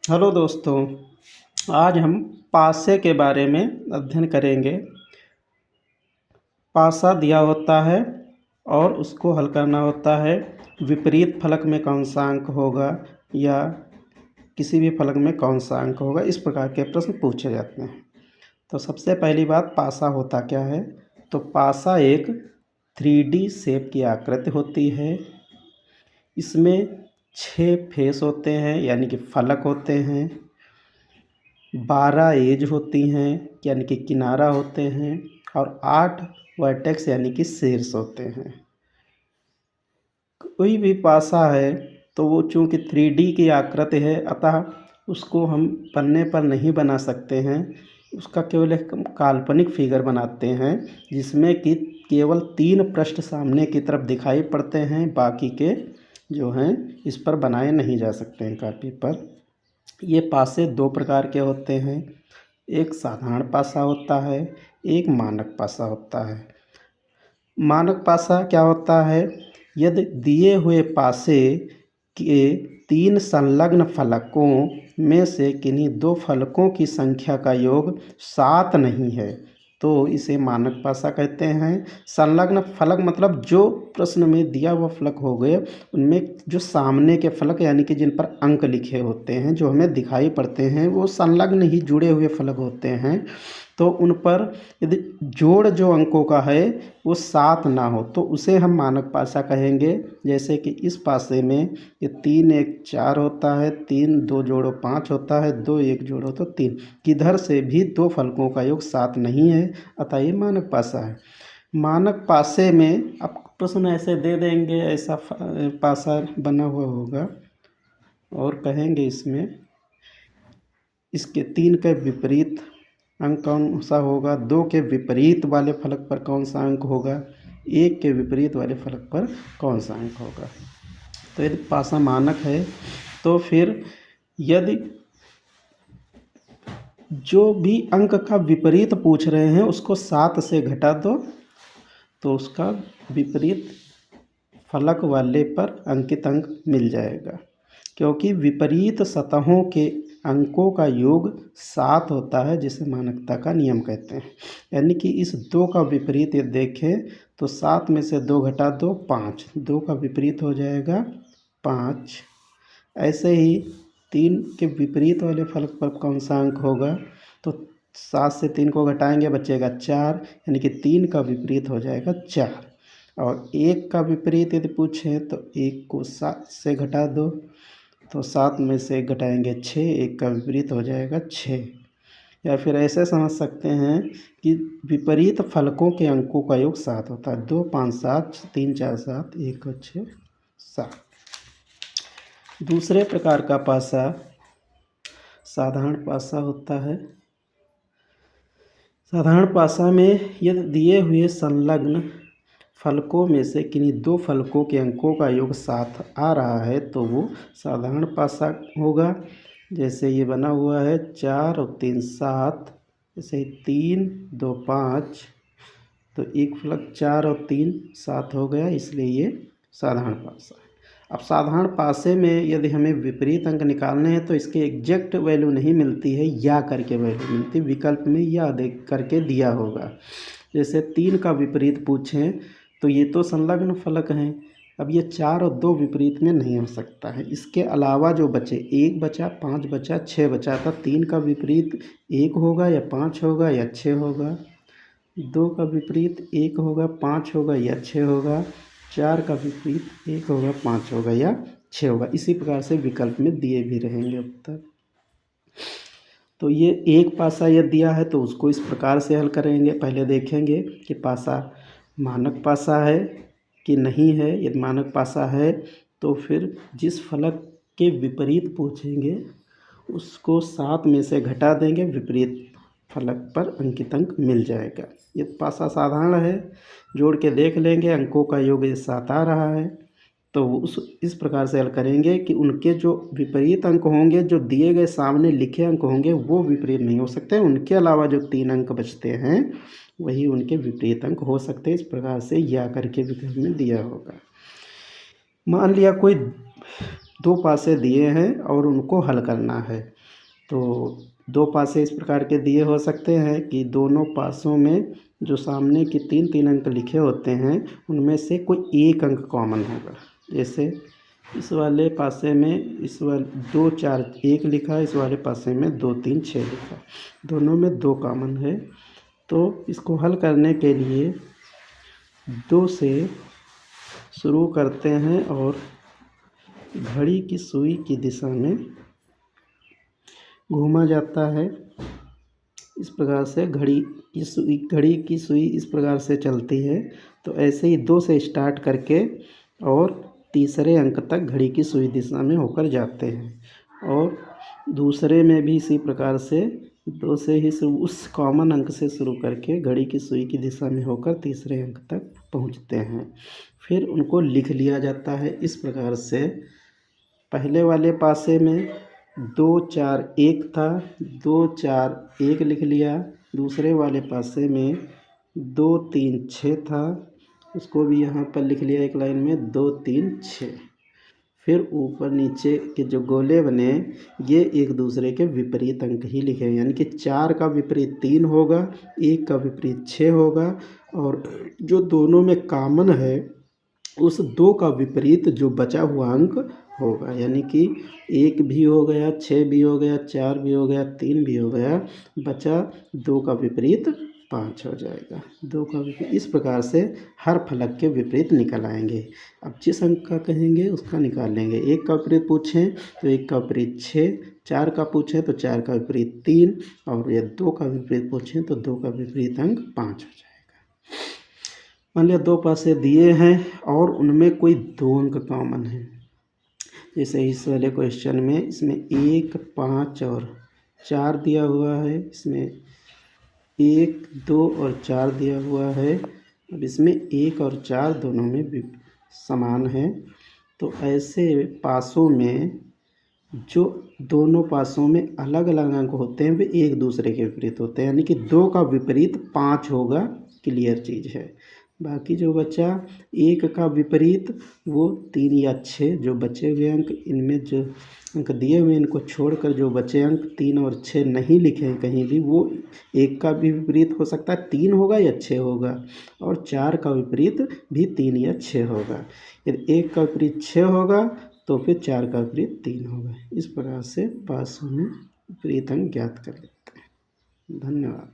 Hello दोस्तों, आज हम पासे के बारे में अध्ययन करेंगे। पासा दिया होता है और उसको हल करना होता है। विपरीत फलक में कौन सा अंक होगा या किसी भी फलक में कौन सा अंक होगा, इस प्रकार के प्रश्न पूछे जाते हैं। तो सबसे पहली बात, पासा होता क्या है? तो पासा एक 3D शेप की आकृति होती है। इसमें 6 फेस होते हैं यानी कि फलक होते हैं। 12 एज होती हैं यानी कि किनारा होते हैं और 8 वर्टेक्स यानी कि शीर्ष होते हैं। कोई भी पासा है तो वो चूँकि 3D की आकृति है, अतः उसको हम पन्ने पर नहीं बना सकते हैं। उसका केवल एक काल्पनिक फिगर बनाते हैं जिसमें कि केवल 3 पृष्ठ सामने की तरफ दिखाई पड़ते हैं, बाकी के जो हैं इस पर बनाए नहीं जा सकते हैं कॉपी पर। ये पासे 2 प्रकार के होते हैं, एक साधारण पासा होता है, एक मानक पासा होता है। मानक पासा क्या होता है? यदि दिए हुए पासे के 3 संलग्न फलकों में से किन्हीं 2 फलकों की संख्या का योग 7 नहीं है तो इसे मानक पासा कहते हैं। संलग्न फलक मतलब जो प्रश्न में दिया हुआ फलक हो गए उनमें जो सामने के फलक यानी कि जिन पर अंक लिखे होते हैं, जो हमें दिखाई पड़ते हैं, वो संलग्न ही जुड़े हुए फलक होते हैं। तो उन पर यदि जोड़ जो अंकों का है वो 7 ना हो तो उसे हम मानक पासा कहेंगे। जैसे कि इस पासे में ये 3 1 4 होता है, 3 2 जोड़ो 5 होता है, 2 1 जोड़ो तो 3। किधर से भी 2 फलकों का योग 7 नहीं है, अतः ये मानक पासा है। मानक पासे में अब प्रश्न ऐसे दे देंगे, ऐसा पासा बना हुआ होगा और कहेंगे इसमें इसके 3 के विपरीत अंक कौन सा होगा, 2 के विपरीत वाले फलक पर कौन सा अंक होगा, 1 के विपरीत वाले फलक पर कौन सा अंक होगा। तो यदि पासा मानक है तो फिर यदि जो भी अंक का विपरीत पूछ रहे हैं उसको 7 से घटा दो तो उसका विपरीत फलक वाले पर अंकित अंक मिल जाएगा, क्योंकि विपरीत सतहों के अंकों का योग 7 होता है, जिसे मानकता का नियम कहते हैं। यानी कि इस 2 का विपरीत ये देखें तो 7 में से 2 घटा दो 5, 2 का विपरीत हो जाएगा 5। ऐसे ही 3 के विपरीत वाले फलक पर कौन सा अंक होगा, तो 7 से 3 को घटाएंगे बचेगा 4, यानी कि 3 का विपरीत हो जाएगा 4। और 1 का विपरीत यदि पूछें तो 1 को 7 से घटा दो तो 7 में से घटाएंगे 6, 1 का विपरीत हो जाएगा 6। या फिर ऐसे समझ सकते हैं कि विपरीत फलकों के अंकों का योग 7 होता है। 2 5 7, 3 4 7, 1 और 6 7। दूसरे प्रकार का पासा साधारण पासा होता है। साधारण पासा में यदि दिए हुए संलग्न फलकों में से किन्हीं 2 फलकों के अंकों का योग 7 आ रहा है तो वो साधारण पासा होगा। जैसे ये बना हुआ है 4 और 3 7, जैसे ही 3 2 5, तो एक फलक 4 और 3 7 हो गया, इसलिए ये साधारण पासा है। अब साधारण पासे में यदि हमें विपरीत अंक निकालने हैं तो इसके एग्जैक्ट वैल्यू नहीं मिलती है, या करके वैल्यू मिलती है। विकल्प में या देख करके दिया होगा। जैसे 3 का विपरीत पूछें तो ये तो संलग्न फलक हैं, अब ये 4 और 2 विपरीत में नहीं हो सकता है। इसके अलावा जो बचे 1 बचा, 5 बचा, 6 बचा था, 3 का विपरीत 1 होगा या 5 होगा या 6 होगा, 2 का विपरीत 1 होगा, 5 होगा या 6 होगा, 4 का विपरीत 1 होगा, 5 होगा या 6 होगा। इसी प्रकार से विकल्प में दिए भी रहेंगे उत्तर। तो ये एक पासा यदि दिया है तो उसको इस प्रकार से हल करेंगे। पहले देखेंगे कि पासा मानक पासा है कि नहीं है। यदि मानक पासा है तो फिर जिस फलक के विपरीत पूछेंगे उसको 7 में से घटा देंगे, विपरीत फलक पर अंकित अंक मिल जाएगा। ये पासा साधारण है, जोड़ के देख लेंगे, अंकों का योग 7 आ रहा है तो इस प्रकार से हल करेंगे कि उनके जो विपरीत अंक होंगे, जो दिए गए सामने लिखे अंक होंगे, वो विपरीत नहीं हो सकते। उनके अलावा जो 3 अंक बचते हैं वही उनके विपरीत अंक हो सकते हैं। इस प्रकार से या करके विकल्प में दिया होगा। मान लिया कोई दो पासे दिए हैं और उनको हल करना है। तो दो पासे इस प्रकार के दिए हो सकते हैं कि दोनों पासों में जो सामने के 3-3 अंक लिखे होते हैं उनमें से कोई एक अंक कॉमन होगा। जैसे इस वाले पासे में इस वाले 2 4 1 लिखा है, इस वाले पासे में 2 3 6 लिखा है, दोनों में 2 कॉमन है। तो इसको हल करने के लिए 2 से शुरू करते हैं और घड़ी की सुई की दिशा में घूमा जाता है। इस प्रकार से घड़ी की सुई इस प्रकार से चलती है। तो ऐसे ही 2 से स्टार्ट करके और तीसरे अंक तक घड़ी की सुई दिशा में होकर जाते हैं और दूसरे में भी इसी प्रकार से 2 से ही उस कॉमन अंक से शुरू करके घड़ी की सुई की दिशा में होकर तीसरे अंक तक पहुंचते हैं। फिर उनको लिख लिया जाता है इस प्रकार से। पहले वाले पासे में 2 4 1 था, 2 4 1 लिख लिया। दूसरे वाले पासे में 2 3 6 था, उसको भी यहाँ पर लिख लिया एक लाइन में 2 3 6। फिर ऊपर नीचे के जो गोले बने ये एक दूसरे के विपरीत अंक ही लिखे, यानी कि 4 का विपरीत 3 होगा, 1 का विपरीत 6 होगा और जो दोनों में कॉमन है उस 2 का विपरीत जो बचा हुआ अंक होगा, यानी कि 1 भी हो गया, 6 भी हो गया, 4 भी हो गया, 3 भी हो गया, बचा 2 का विपरीत 5 हो जाएगा। 2 का विपरीत इस प्रकार से हर फलक के विपरीत निकल आएंगे। अब जिस अंक का कहेंगे उसका निकाल लेंगे। 1 का विपरीत पूछें तो 1 का विपरीत 6, 4 का पूछें तो 4 का विपरीत 3 और ये 2 का विपरीत पूछें तो 2 का विपरीत अंक 5 हो जाएगा। मान लिया 2 पासे दिए हैं और उनमें कोई 2 अंक कॉमन है। जैसे इस वाले क्वेश्चन में इसमें 1 5 और 4 दिया हुआ है, इसमें 1 2 और 4 दिया हुआ है। अब इसमें 1 और 4 दोनों में भी समान है। तो ऐसे पासों में जो दोनों पासों में अलग अलग अंक होते हैं वे एक दूसरे के विपरीत होते हैं, यानी कि 2 का विपरीत 5 होगा, क्लियर चीज़ है। बाकी जो बचा 1 का विपरीत वो 3 या 6, जो बचे हुए अंक इनमें जो अंक दिए हुए इनको छोड़कर जो बचे अंक 3 और 6 नहीं लिखे हैं कहीं भी, वो 1 का भी विपरीत हो सकता है 3 होगा या 6 होगा और 4 का विपरीत भी 3 या 6 होगा। यदि 1 का विपरीत 6 होगा तो फिर 4 का विपरीत 3 होगा। इस प्रकार से पासों में विपरीत अंक ज्ञात कर लेते हैं। धन्यवाद।